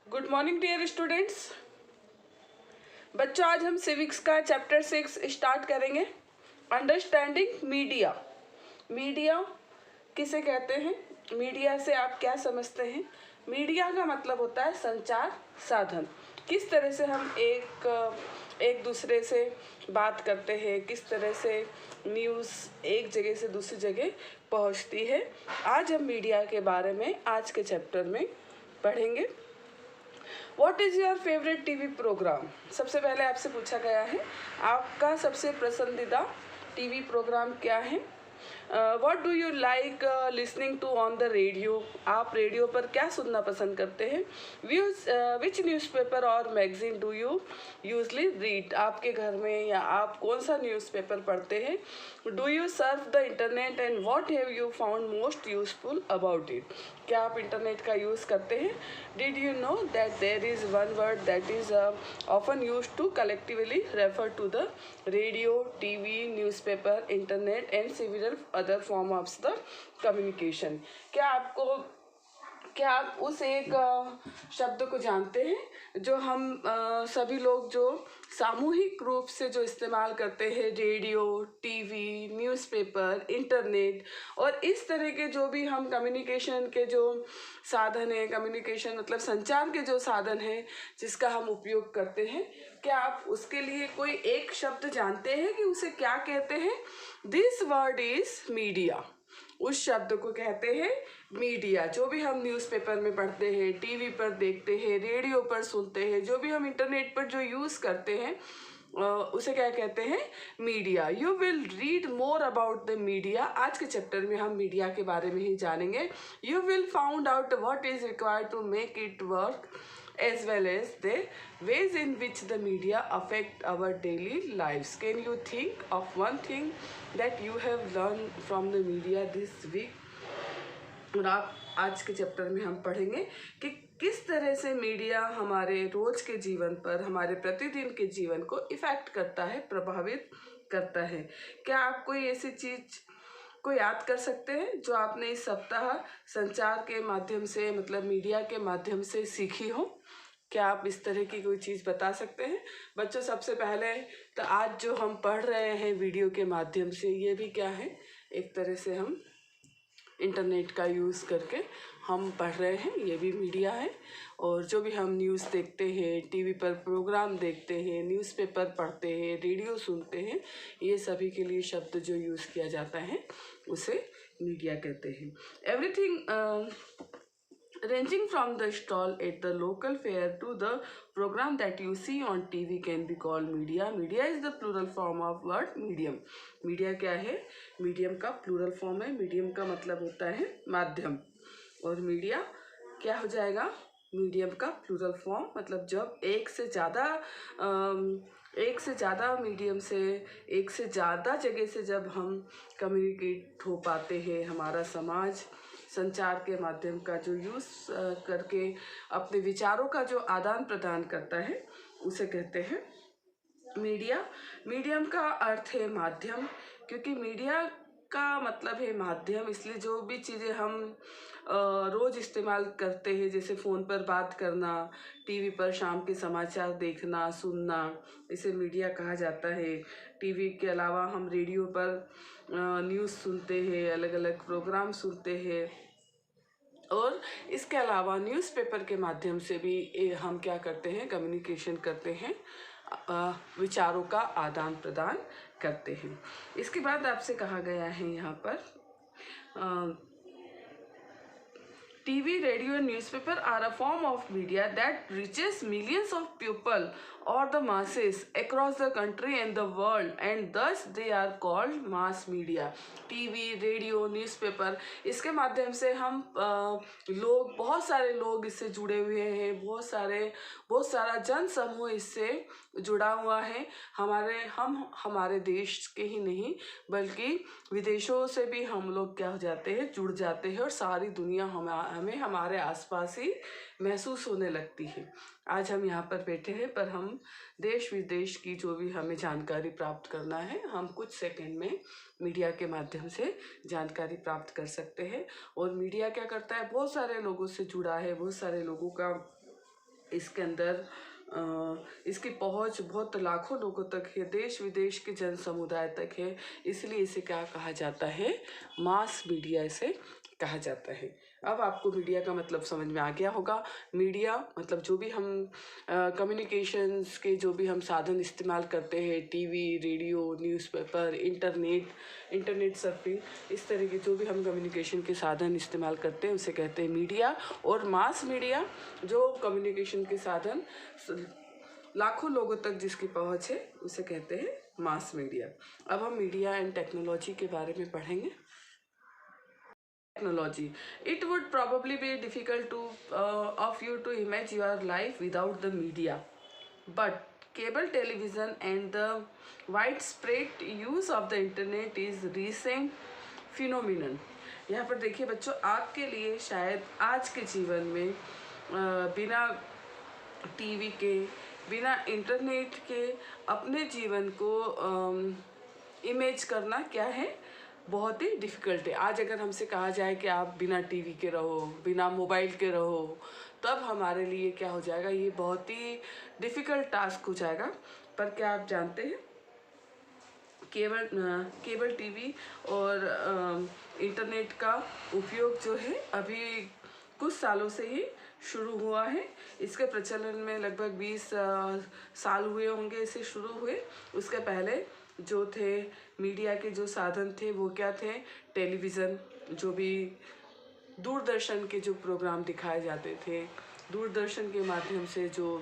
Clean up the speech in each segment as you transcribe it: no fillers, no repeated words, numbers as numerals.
Good morning dear students. बच्चों, आज हम सिविक्स का चैप्टर 6 स्टार्ट करेंगे। Understanding media. मीडिया किसे कहते हैं? मीडिया से आप क्या समझते हैं? मीडिया का मतलब होता है संचार साधन। किस तरह से हम एक दूसरे से बात करते हैं, किस तरह से न्यूज़ एक जगह से दूसरी जगह पहुंचती है। आज हम मीडिया के बारे में आज के चैप्टर में पढ़ेंगे। What is your favourite TV programme? सबसे पहले आपसे पूछा गया है आपका सबसे पसंदीदा टीवी प्रोग्राम क्या है। What do you like listening to on the radio? आप रेडियो पर क्या सुनना पसंद करते हैं? विच न्यूज़पेपर और magazine do you usually read? आपके घर में या आप कौन सा न्यूज़पेपर पढ़ते हैं? Do you surf the internet and what have you found most useful about it? क्या आप इंटरनेट का यूज़ करते हैं? Did you know that there is one word that is often use to collectively refer to the radio, TV, newspaper, internet and civil other form of the communication? क्या आप उस एक शब्द को जानते हैं जो हम सभी लोग जो सामूहिक रूप से जो इस्तेमाल करते हैं? रेडियो, टीवी, न्यूज़पेपर, इंटरनेट और इस तरह के जो भी हम कम्युनिकेशन के जो साधन है, कम्युनिकेशन मतलब संचार के जो साधन है जिसका हम उपयोग करते हैं, क्या आप उसके लिए कोई एक शब्द जानते हैं कि उसे क्या कहते हैं? This word is media. उस शब्द को कहते हैं मीडिया। जो भी हम न्यूज़पेपर में पढ़ते हैं, टीवी पर देखते हैं, रेडियो पर सुनते हैं, जो भी हम इंटरनेट पर जो यूज़ करते हैं उसे क्या कहते हैं? Media. You will read more about the media. आज के चैप्टर में हम मीडिया के बारे में ही जानेंगे। You will found out what is required to make it work as well as the ways in which the media affect our daily lives. Can you think of one thing that you have learned from the media this week? और आप आज के chapter में हम पढ़ेंगे कि किस तरह से मीडिया हमारे रोज के जीवन पर, हमारे प्रतिदिन के जीवन को इफेक्ट करता है, प्रभावित करता है। क्या आप कोई ऐसी चीज को याद कर सकते हैं जो आपने इस सप्ताह संचार के माध्यम से मतलब मीडिया के माध्यम से सीखी हो? क्या आप इस तरह की कोई चीज़ बता सकते हैं? बच्चों, सबसे पहले तो आज जो हम पढ़ रहे हैं वीडियो के माध्यम से, ये भी क्या है? एक तरह से हम इंटरनेट का यूज़ करके हम पढ़ रहे हैं, ये भी मीडिया है। और जो भी हम न्यूज़ देखते हैं, टीवी पर प्रोग्राम देखते हैं, न्यूज़पेपर पढ़ते हैं, रेडियो सुनते हैं, ये सभी के लिए शब्द जो यूज़ किया जाता है उसे मीडिया कहते हैं। Everything ranging from the stall at the local fair to the program that you see on TV can be called media. Media is the plural form of word medium. Media क्या है? Medium का plural form है। Medium का मतलब होता है माध्यम, और मीडिया क्या हो जाएगा? मीडियम का प्लूरल फॉर्म मतलब जब एक से ज़्यादा मीडियम से, एक से ज़्यादा जगह से जब हम कम्युनिकेट हो पाते हैं, हमारा समाज संचार के माध्यम का जो यूज़ करके अपने विचारों का जो आदान प्रदान करता है उसे कहते हैं मीडिया। मीडियम का अर्थ है माध्यम, क्योंकि मीडिया का मतलब है माध्यम, इसलिए जो भी चीज़ें हम रोज़ इस्तेमाल करते हैं, जैसे फ़ोन पर बात करना, टीवी पर शाम के समाचार देखना, सुनना, इसे मीडिया कहा जाता है। टीवी के अलावा हम रेडियो पर न्यूज़ सुनते हैं, अलग अलग प्रोग्राम सुनते हैं, और इसके अलावा न्यूज़पेपर के माध्यम से भी हम क्या करते हैं? कम्युनिकेशन करते हैं, विचारों का आदान प्रदान करते हैं। इसके बाद आपसे कहा गया है यहाँ पर TV, radio and newspaper are a form of media that reaches millions of people or the masses across the country and the world, and thus they are called mass media. TV, radio, newspaper, इसके माध्यम से हम लोग, बहुत सारे लोग इससे जुड़े हुए हैं, बहुत सारा जन समूह इससे जुड़ा हुआ है। हमारे देश के ही नहीं बल्कि विदेशों से भी हम लोग क्या हो जाते हैं? जुड़ जाते हैं, और सारी दुनिया हमें हमारे आसपास ही महसूस होने लगती है। आज हम यहाँ पर बैठे हैं, पर हम देश विदेश की जो भी हमें जानकारी प्राप्त करना है, हम कुछ सेकंड में मीडिया के माध्यम से जानकारी प्राप्त कर सकते हैं। और मीडिया क्या करता है? बहुत सारे लोगों से जुड़ा है, बहुत सारे लोगों का इसके अंदर इसकी पहुंच बहुत लाखों लोगों तक है, देश विदेश के जन समुदाय तक है। इसलिए इसे क्या कहा जाता है, मास मीडिया इसे कहा जाता है। अब आपको मीडिया का मतलब समझ में आ गया होगा। मीडिया मतलब जो भी हम कम्युनिकेशंस के जो भी हम साधन इस्तेमाल करते हैं, TV, radio, newspaper, internet surfing, इस तरह के जो भी हम कम्युनिकेशन के साधन इस्तेमाल करते हैं उसे कहते हैं मीडिया। और मास मीडिया जो कम्युनिकेशन के साधन लाखों लोगों तक जिसकी पहुंच है उसे कहते हैं मास मीडिया। अब हम मीडिया एंड टेक्नोलॉजी के बारे में पढ़ेंगे। Technology. It would probably be difficult of you to imagine your life without the media. But cable television and the widespread use of the internet is recent phenomenon. यहाँ पर देखिए बच्चों, आपके लिए शायद आज के जीवन में बिना टीवी के, बिना इंटरनेट के अपने जीवन को इमेज करना क्या है, बहुत ही डिफ़िकल्ट है। आज अगर हमसे कहा जाए कि आप बिना टीवी के रहो, बिना मोबाइल के रहो, तब हमारे लिए क्या हो जाएगा, ये बहुत ही डिफ़िकल्ट टास्क हो जाएगा। पर क्या आप जानते हैं, केबल टीवी और इंटरनेट का उपयोग जो है अभी कुछ सालों से ही शुरू हुआ है। इसके प्रचलन में लगभग 20 साल हुए होंगे इसे शुरू हुए। उसके पहले जो थे मीडिया के जो साधन थे वो क्या थे, टेलीविज़न, जो भी दूरदर्शन के जो प्रोग्राम दिखाए जाते थे, दूरदर्शन के माध्यम से जो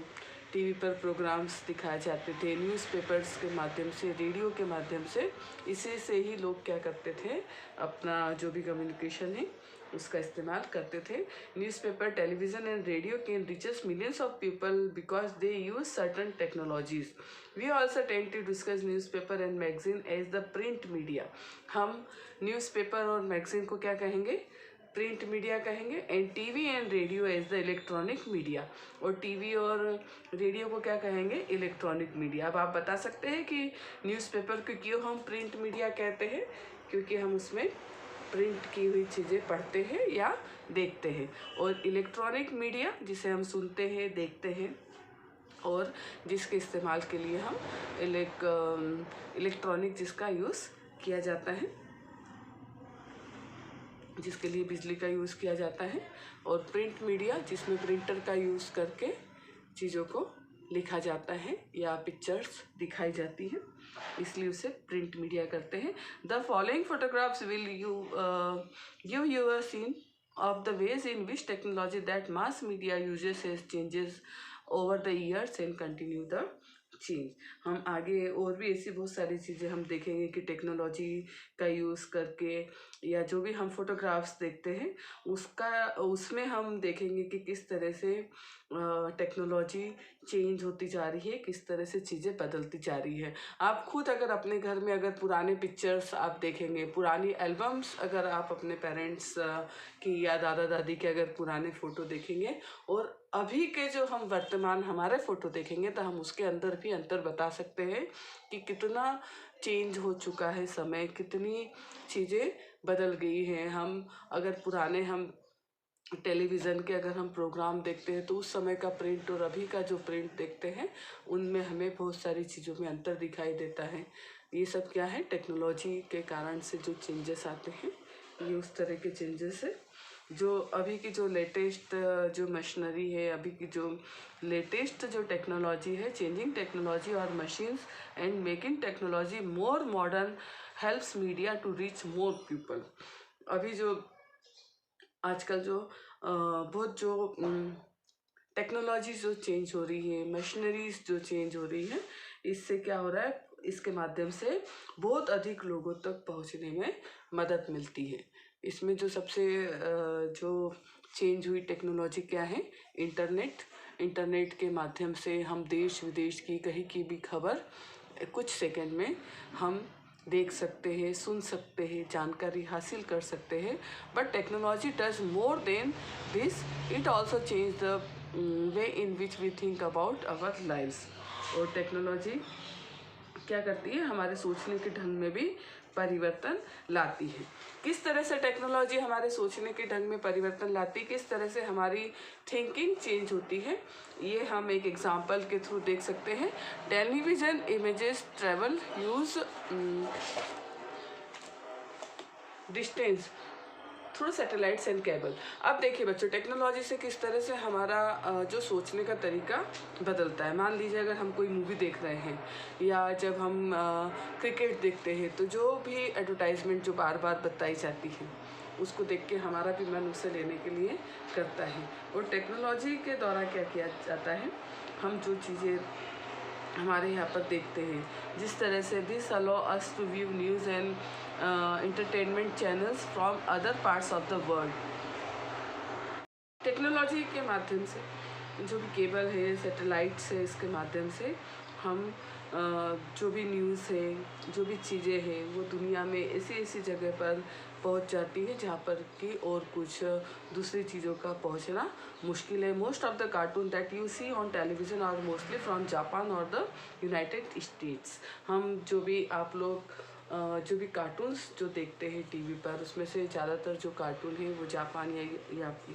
टीवी पर प्रोग्राम्स दिखाए जाते थे, न्यूज़पेपर्स के माध्यम से, रेडियो के माध्यम से, इसे से ही लोग क्या करते थे, अपना जो भी कम्युनिकेशन है उसका इस्तेमाल करते थे। Newspaper, television and radio can reaches millions of people because they use certain technologies. We also tend to discuss newspaper and magazine as the print media. हम न्यूज़पेपर और मैगजीन को क्या कहेंगे, प्रिंट मीडिया कहेंगे। And TV and radio as the electronic media, और TV और radio को क्या कहेंगे, इलेक्ट्रॉनिक मीडिया। अब आप बता सकते हैं कि न्यूज़पेपर को क्यों हम प्रिंट मीडिया कहते हैं, क्योंकि हम उसमें प्रिंट की हुई चीज़ें पढ़ते हैं या देखते हैं। और इलेक्ट्रॉनिक मीडिया जिसे हम सुनते हैं, देखते हैं, और जिसके इस्तेमाल के लिए हम इलेक्ट्रॉनिक जिसका यूज़ किया जाता है, जिसके लिए बिजली का यूज़ किया जाता है। और प्रिंट मीडिया जिसमें प्रिंटर का यूज़ करके चीज़ों को लिखा जाता है या पिक्चर्स दिखाई जाती है, इसलिए उसे प्रिंट मीडिया करते हैं। The following photographs will give you a scene of the ways in which technology that mass media uses has changes over the years and continue the change. हम आगे और भी ऐसी बहुत सारी चीज़ें हम देखेंगे कि टेक्नोलॉजी का यूज़ करके, या जो भी हम फोटोग्राफ्स देखते हैं उसमें हम देखेंगे कि किस तरह से टेक्नोलॉजी चेंज होती जा रही है, किस तरह से चीज़ें बदलती जा रही है। आप खुद अगर अपने घर में अगर पुराने पिक्चर्स आप देखेंगे, पुरानी एल्बम्स अगर आप अपने पेरेंट्स की या दादा दादी के अगर पुराने फ़ोटो देखेंगे और अभी के जो हम वर्तमान हमारे फ़ोटो देखेंगे, तो हम उसके अंदर भी अंतर बता सकते हैं कि कितना चेंज हो चुका है समय, कितनी चीज़ें बदल गई हैं। हम अगर पुराने हम टेलीविज़न के अगर हम प्रोग्राम देखते हैं तो उस समय का प्रिंट और अभी का जो प्रिंट देखते हैं उनमें हमें बहुत सारी चीज़ों में अंतर दिखाई देता है। ये सब क्या है, टेक्नोलॉजी के कारण से जो चेंजेस आते हैं, ये उस तरह के चेंजेस है। जो अभी की जो लेटेस्ट जो मशीनरी है, अभी की जो लेटेस्ट जो टेक्नोलॉजी है, चेंजिंग टेक्नोलॉजी और machines and making technology more modern helps media to reach more people. अभी जो आजकल जो बहुत जो टेक्नोलॉजी जो चेंज हो रही है, मशीनरीज जो चेंज हो रही है, इससे क्या हो रहा है, इसके माध्यम से बहुत अधिक लोगों तक पहुंचने में मदद मिलती है। इसमें जो सबसे जो चेंज हुई टेक्नोलॉजी क्या है, इंटरनेट के माध्यम से हम देश विदेश की कहीं की भी खबर कुछ सेकंड में हम देख सकते हैं, सुन सकते हैं, जानकारी हासिल कर सकते हैं। But technology does more than this, it also change the way in which we think about our lives. और टेक्नोलॉजी क्या करती है, हमारे सोचने के ढंग में भी परिवर्तन लाती है। किस तरह से टेक्नोलॉजी हमारे सोचने के ढंग में परिवर्तन लाती है, किस तरह से हमारी थिंकिंग चेंज होती है, ये हम एक एग्जांपल के थ्रू देख सकते हैं। Television images travel use distance through satellites and cable. अब देखिए बच्चों, टेक्नोलॉजी से किस तरह से हमारा जो सोचने का तरीका बदलता है। मान लीजिए अगर हम कोई मूवी देख रहे हैं या जब हम क्रिकेट देखते हैं, तो जो भी एडवर्टाइजमेंट जो बार बार बताई जाती है उसको देख के हमारा भी मन उसे लेने के लिए करता है। और टेक्नोलॉजी के द्वारा क्या किया जाता है, हम जो चीज़ें हमारे यहाँ पर देखते हैं, जिस तरह से this allow us to view news and entertainment channels from other parts of the world। Technology के माध्यम से जो भी केबल है, सैटेलाइट्स है, इसके माध्यम से हम जो भी न्यूज़ है, जो भी चीज़ें हैं, वो दुनिया में ऐसी ऐसी जगह पर पहुंच जाती है जहाँ पर कि और कुछ दूसरी चीज़ों का पहुंचना मुश्किल है। Most of the cartoon that you see on television are mostly from Japan और द यूनाइटेड स्टेट्स। हम जो भी आप लोग जो भी कार्टून्स जो देखते हैं टीवी पर, उसमें से ज़्यादातर जो कार्टून है वो जापान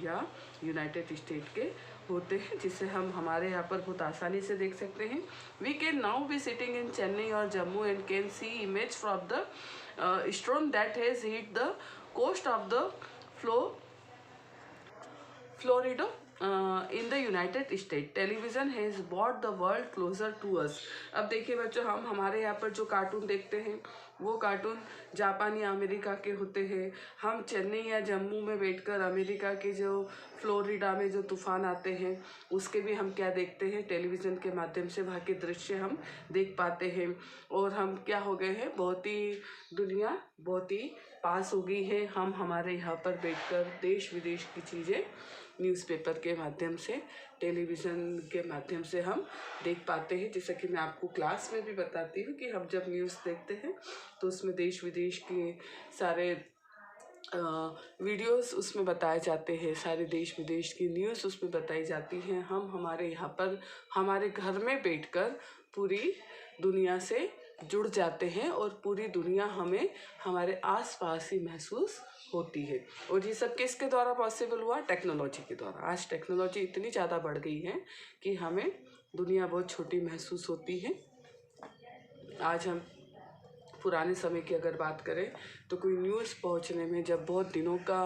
या यूनाइटेड स्टेट के होते हैं, जिसे हम हमारे यहाँ पर बहुत आसानी से देख सकते हैं। We can now be sitting in Chennai और Jammu and can see image from the storm that has hit the coast of the Florida in the United States। Television has brought the world closer to us। अब देखिए बच्चों, हम हमारे यहाँ पर जो cartoon देखते हैं वो कार्टून जापान या अमेरिका के होते हैं। हम चेन्नई या जम्मू में बैठकर अमेरिका के जो फ्लोरिडा में जो तूफ़ान आते हैं उसके भी हम क्या देखते हैं, टेलीविज़न के माध्यम से वहाँ के दृश्य हम देख पाते हैं। और हम क्या हो गए हैं, बहुत ही दुनिया बहुत ही पास हो गई है। हम हमारे यहाँ पर बैठकर देश विदेश की चीज़ें न्यूज़पेपर के माध्यम से, टेलीविज़न के माध्यम से हम देख पाते हैं। जैसा कि मैं आपको क्लास में भी बताती हूँ कि हम जब न्यूज़ देखते हैं तो उसमें देश विदेश के सारे वीडियोस उसमें बताए जाते हैं, सारे देश विदेश की न्यूज़ उसमें बताई जाती हैं। हम हमारे यहाँ पर हमारे घर में बैठकर पूरी दुनिया से जुड़ जाते हैं और पूरी दुनिया हमें हमारे आसपास ही महसूस होती है। और ये सब किसके द्वारा पॉसिबल हुआ, टेक्नोलॉजी के द्वारा। आज टेक्नोलॉजी इतनी ज़्यादा बढ़ गई है कि हमें दुनिया बहुत छोटी महसूस होती है। आज हम पुराने समय की अगर बात करें तो कोई न्यूज़ पहुंचने में जब बहुत दिनों का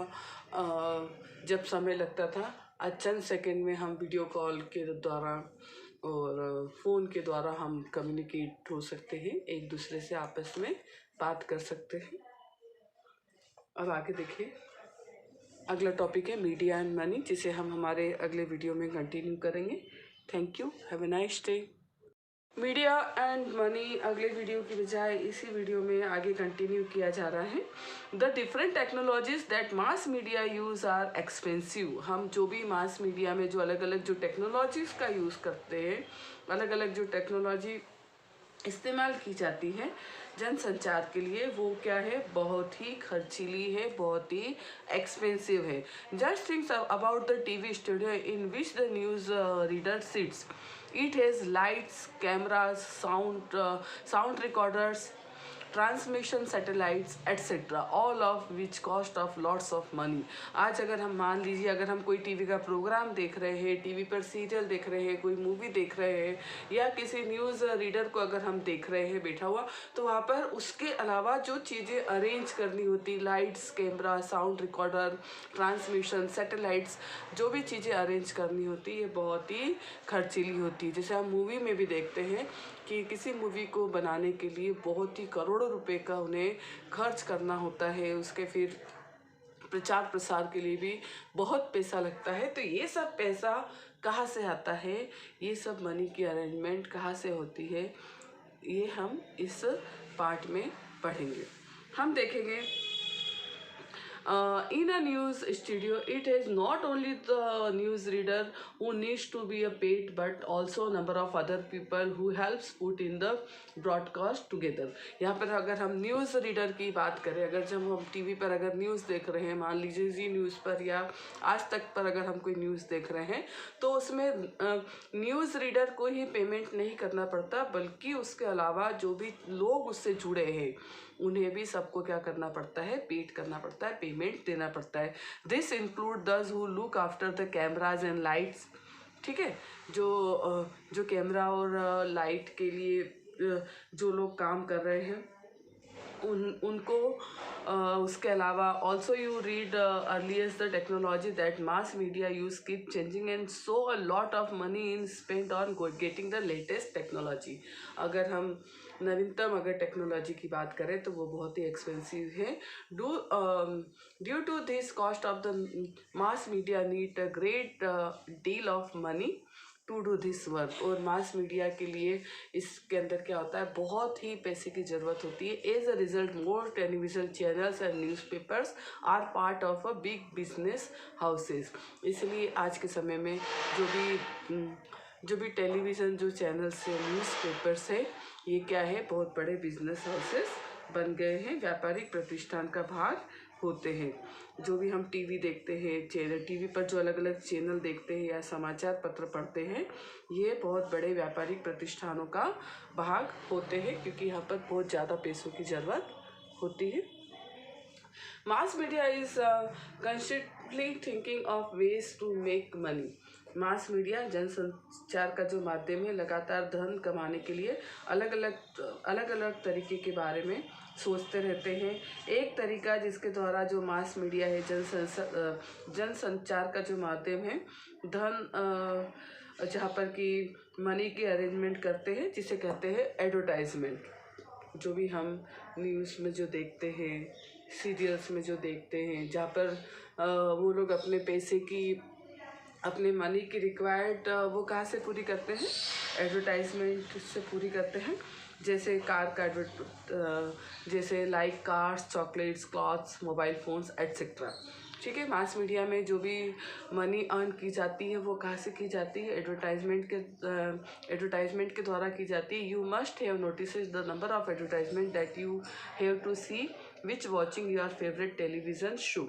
जब समय लगता था, आज चंद सेकंड में हम वीडियो कॉल के द्वारा और फ़ोन के द्वारा हम कम्युनिकेट हो सकते हैं, एक दूसरे से आपस में बात कर सकते हैं। अब आगे देखिए, अगला टॉपिक है मीडिया एंड मनी, जिसे हम हमारे अगले वीडियो में कंटिन्यू करेंगे। Thank you, have a nice day. Media and money अगले वीडियो की बजाय इसी वीडियो में आगे कंटिन्यू किया जा रहा है। The different technologies that mass media use are expensive. हम जो भी मास मीडिया में जो अलग अलग जो टेक्नोलॉजीज़ का यूज़ करते हैं, अलग अलग जो टेक्नोलॉजी इस्तेमाल की जाती है जनसंचार के लिए, वो क्या है, बहुत ही खर्चीली है, बहुत ही एक्सपेंसिव है। Just thinks about the TV studio in which the news reader sits. It has lights, cameras, sound recorders, transmission satellites etcetera, all of which cost of lots of money. आज अगर हम मान लीजिए अगर हम कोई टीवी का प्रोग्राम देख रहे हैं, टीवी पर सीरियल देख रहे हैं, कोई मूवी देख रहे हैं या किसी न्यूज़ रीडर को अगर हम देख रहे हैं बैठा हुआ, तो वहाँ पर उसके अलावा जो चीज़ें अरेंज करनी होती, lights, camera, sound recorder, transmission satellites, जो भी चीज़ें अरेंज करनी होती ये बहुत ही खर्चीली होती है। जैसे हम मूवी में भी देखते हैं कि किसी मूवी को बनाने के लिए बहुत ही करोड़ों रुपए का उन्हें खर्च करना होता है, उसके फिर प्रचार प्रसार के लिए भी बहुत पैसा लगता है। तो ये सब पैसा कहाँ से आता है, ये सब मनी की अरेंजमेंट कहाँ से होती है, ये हम इस पार्ट में पढ़ेंगे। हम देखेंगे in a news studio, it is not only the news reader who needs to be a paid, but also number of other people who helps put in the broadcast together। यहाँ पर अगर हम news reader की बात करें, अगर जब हम टीवी पर अगर न्यूज़ देख रहे हैं, मान लीजिए जी न्यूज़ पर या आज तक पर अगर हम कोई न्यूज़ देख रहे हैं, तो उसमें न्यूज़ रीडर को ही पेमेंट नहीं करना पड़ता, बल्कि उसके अलावा जो भी लोग उससे जुड़े हैं, उन्हें भी सबको क्या करना पड़ता है, पेड करना पड़ता है, पेमेंट देना पड़ता है। This include those who look after the cameras and lights, ठीक है, जो कैमरा और लाइट के लिए जो लोग काम कर रहे हैं उनको उसके अलावा also you read earliest the technology that mass media use keep changing and so a lot of money in spend on getting the latest technology. अगर हम नवीनतम अगर टेक्नोलॉजी की बात करें तो वो बहुत ही एक्सपेंसिव है। Due to this cost of the mass media need a great deal of money to do this work. और मास मीडिया के लिए इसके अंदर क्या होता है, बहुत ही पैसे की ज़रूरत होती है। As a result more television channels and newspapers are part of a big business houses. इसलिए आज के समय में जो भी टेलीविज़न जो चैनल्स है, न्यूज़पेपर्स है, ये क्या है, बहुत बड़े बिजनेस हाउसेस बन गए हैं, व्यापारिक प्रतिष्ठान का भाग होते हैं। जो भी हम टीवी देखते हैं, टीवी पर जो अलग अलग चैनल देखते हैं या समाचार पत्र पढ़ते हैं, ये बहुत बड़े व्यापारिक प्रतिष्ठानों का भाग होते हैं, क्योंकि यहाँ पर बहुत ज़्यादा पैसों की ज़रूरत होती है। Mass media is constantly thinking of ways to make money. Mass media जनसंचार का जो माध्यम है, लगातार धन कमाने के लिए अलग अलग तरीके के बारे में सोचते रहते हैं। एक तरीका जिसके द्वारा जो मास मीडिया है, जनसंचार का जो माध्यम है, धन जहाँ पर कि मनी की अरेंजमेंट करते हैं, जिसे कहते हैं एडवर्टाइजमेंट। जो भी हम न्यूज़ में जो देखते हैं, सीरियल्स में जो देखते हैं, जहाँ पर वो लोग अपने पैसे की, अपने मनी की रिक्वायर्ड वो कहाँ से पूरी करते हैं, एडवर्टाइजमेंट से पूरी करते हैं। जैसे कार का जैसे like cars, chocolates, clothes, mobile phones etcetera, ठीक है। मास मीडिया में जो भी मनी अर्न की जाती है वो कहाँ से की जाती है, एडवर्टाइजमेंट के द्वारा की जाती है। You must have notice the number of advertisement that you have to see which watching your favourite television show.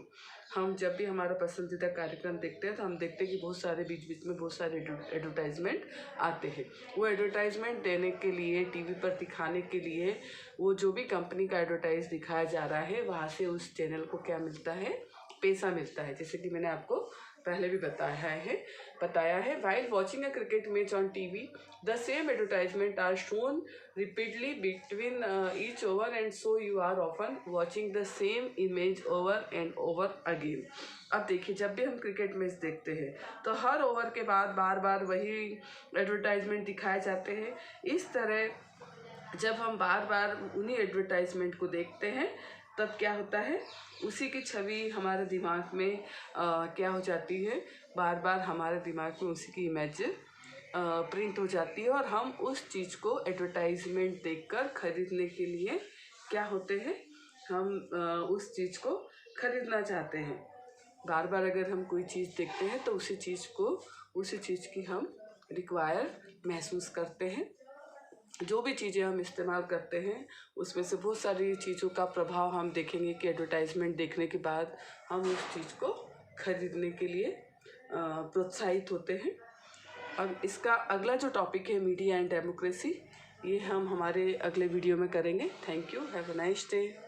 हम जब भी हमारा पसंदीदा कार्यक्रम देखते हैं तो हम देखते हैं कि बहुत सारे बीच में बहुत सारे एडवर्टाइजमेंट आते हैं। वो एडवर्टाइजमेंट देने के लिए, टीवी पर दिखाने के लिए, वो जो भी कंपनी का एडवर्टाइज दिखाया जा रहा है, वहाँ से उस चैनल को क्या मिलता है, पैसा मिलता है। जैसे कि मैंने आपको पहले भी बताया है। While watching a cricket match on TV, the same advertisement are shown repeatedly between each over and so you are often watching the same image over and over again. अब देखिए, जब भी हम क्रिकेट मैच देखते हैं तो हर over के बाद बार बार वही एडवर्टाइजमेंट दिखाए जाते हैं। इस तरह जब हम बार बार उन्हीं एडवर्टाइजमेंट को देखते हैं तब क्या होता है, उसी की छवि हमारे दिमाग में क्या हो जाती है, बार बार हमारे दिमाग में उसी की इमेज प्रिंट हो जाती है और हम उस चीज़ को एडवर्टाइजमेंट देखकर खरीदने के लिए क्या होते हैं, हम उस चीज़ को खरीदना चाहते हैं। बार बार अगर हम कोई चीज़ देखते हैं तो उसी चीज़ की हम रिक्वायर महसूस करते हैं। जो भी चीज़ें हम इस्तेमाल करते हैं उसमें से बहुत सारी चीज़ों का प्रभाव हम देखेंगे कि एडवर्टाइजमेंट देखने के बाद हम उस चीज़ को खरीदने के लिए प्रोत्साहित होते हैं। अब इसका अगला जो टॉपिक है, मीडिया एंड डेमोक्रेसी, ये हम हमारे अगले वीडियो में करेंगे। Thank you, have a nice day.